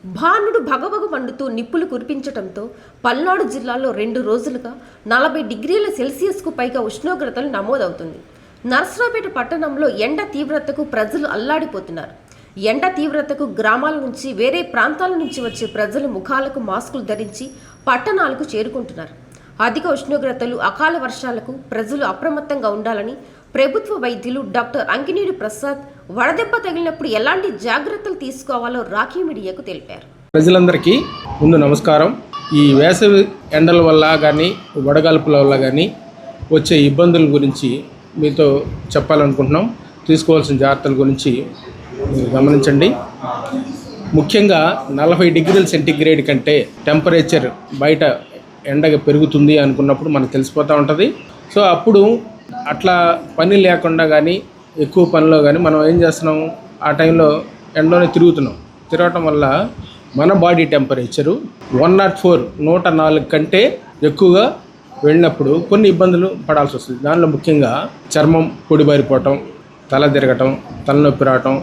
భానుడు భగభగ మండుతూ నిప్పులు కురిపించడంతో పల్నాడు జిల్లాలో 2 రోజులుగా 40 డిగ్రీల సెల్సియస్కు పైగా ఉష్ణోగ్రతలు నమోదవుతుంది. నర్సరావుపేట పట్టణంలో ఎండ తీవ్రతకు ప్రజలు అల్లాడిపోతున్నారు. ఎండ తీవ్రతకు గ్రామాల నుంచి వేరే ప్రాంతాల నుంచి వచ్చే ప్రజలు ముఖాలకు మాస్కులు ధరించి పట్టణాలకు చేరుకుంటున్నారు. అధిక ఉష్ణోగ్రతలు, అకాల వర్షాలకు ప్రజలు అప్రమత్తంగా ఉండాలని ప్రభుత్వ వైద్యులు డాక్టర్ అంకినేని ప్రసాద్ వడదెబ్బ తగిలినప్పుడు ఎలాంటి జాగ్రత్తలు తీసుకోవాలో రాఖీ మీడియాకు తెలిపారు. ప్రజలందరికీ ముందు నమస్కారం. ఈ వేసవి ఎండల వల్ల కానీ వడగాల్పుల వల్ల కానీ వచ్చే ఇబ్బందుల గురించి మీతో చెప్పాలనుకుంటున్నాం. తీసుకోవాల్సిన జాగ్రత్తల గురించి మీరు గమనించండి. ముఖ్యంగా 40 డిగ్రీల సెంటీగ్రేడ్ కంటే టెంపరేచర్ బయట ఎండగా పెరుగుతుంది అనుకున్నప్పుడు మనకు తెలిసిపోతూ ఉంటుంది. సో అప్పుడు అట్లా పని లేకుండా కానీ ఎక్కువ పనిలో కానీ మనం ఏం చేస్తున్నాం, ఆ టైంలో ఎండలోనే తిరగటం వల్ల మన బాడీ టెంపరేచరు 104 కంటే ఎక్కువగా వెళ్ళినప్పుడు కొన్ని ఇబ్బందులు పడాల్సి వస్తుంది. దానిలో ముఖ్యంగా చర్మం పొడిబారిపోవటం, తల తిరగటం, తలనొప్పి రావటం,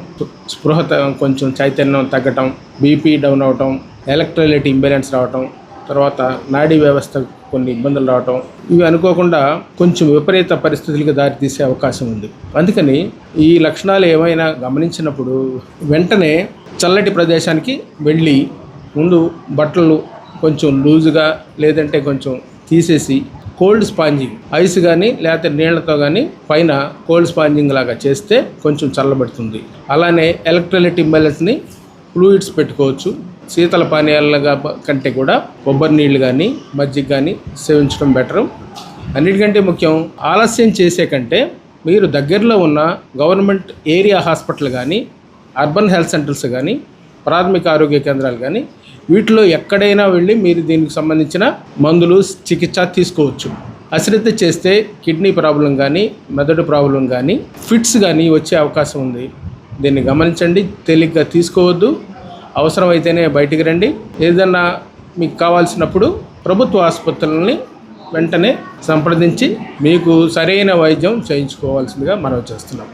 స్పృహ కొంచెం చైతన్యం తగ్గటం, బీపీ డౌన్ అవటం, ఎలక్ట్రోలైట్ ఇంబ్యాలెన్స్ రావటం, తర్వాత నాడీ వ్యవస్థ కొన్ని ఇబ్బందులు రావటం, ఇవి అనుకోకుండా కొంచెం విపరీత పరిస్థితులకు దారితీసే అవకాశం ఉంది. అందుకని ఈ లక్షణాలు ఏమైనా గమనించినప్పుడు వెంటనే చల్లటి ప్రదేశానికి వెళ్ళి ముందు బట్టలు కొంచెం లూజుగా లేదంటే కొంచెం తీసేసి కోల్డ్ స్పాంజింగ్, ఐస్ కానీ లేకపోతే నీళ్లతో కానీ పైన కోల్డ్ స్పాంజింగ్ లాగా చేస్తే కొంచెం చల్లబడుతుంది. అలానే ఎలక్ట్రోలైట్ ఇంబ్యాలెన్స్ని ఫ్లూయిడ్స్ పెట్టుకోవచ్చు. శీతల పానీయాల కంటే కూడా కొబ్బరి నీళ్ళు కానీ మజ్జిగ కానీ సేవించడం బెటరు. అన్నిటికంటే ముఖ్యం, ఆలస్యం చేసే కంటే మీరు దగ్గరలో ఉన్న గవర్నమెంట్ ఏరియా హాస్పిటల్ కానీ అర్బన్ హెల్త్ సెంటర్స్ కానీ ప్రాథమిక ఆరోగ్య కేంద్రాలు కానీ వీటిలో ఎక్కడైనా వెళ్ళి మీరు దీనికి సంబంధించిన మందులు చికిత్స తీసుకోవచ్చు. అశ్రద్ధ చేస్తే కిడ్నీ ప్రాబ్లం కానీ మెదడు ప్రాబ్లం కానీ ఫిట్స్ కానీ వచ్చే అవకాశం ఉంది. దీన్ని గమనించండి. తేలిగ్గా తీసుకోవద్దు. అవసరమైతేనే బయటికి రండి. ఏదన్నా మీకు కావాల్సినప్పుడు ప్రభుత్వ ఆసుపత్రులని వెంటనే సంప్రదించి మీకు సరైన వైద్యం చేయించుకోవాల్సిందిగా మనవి చేస్తున్నాం.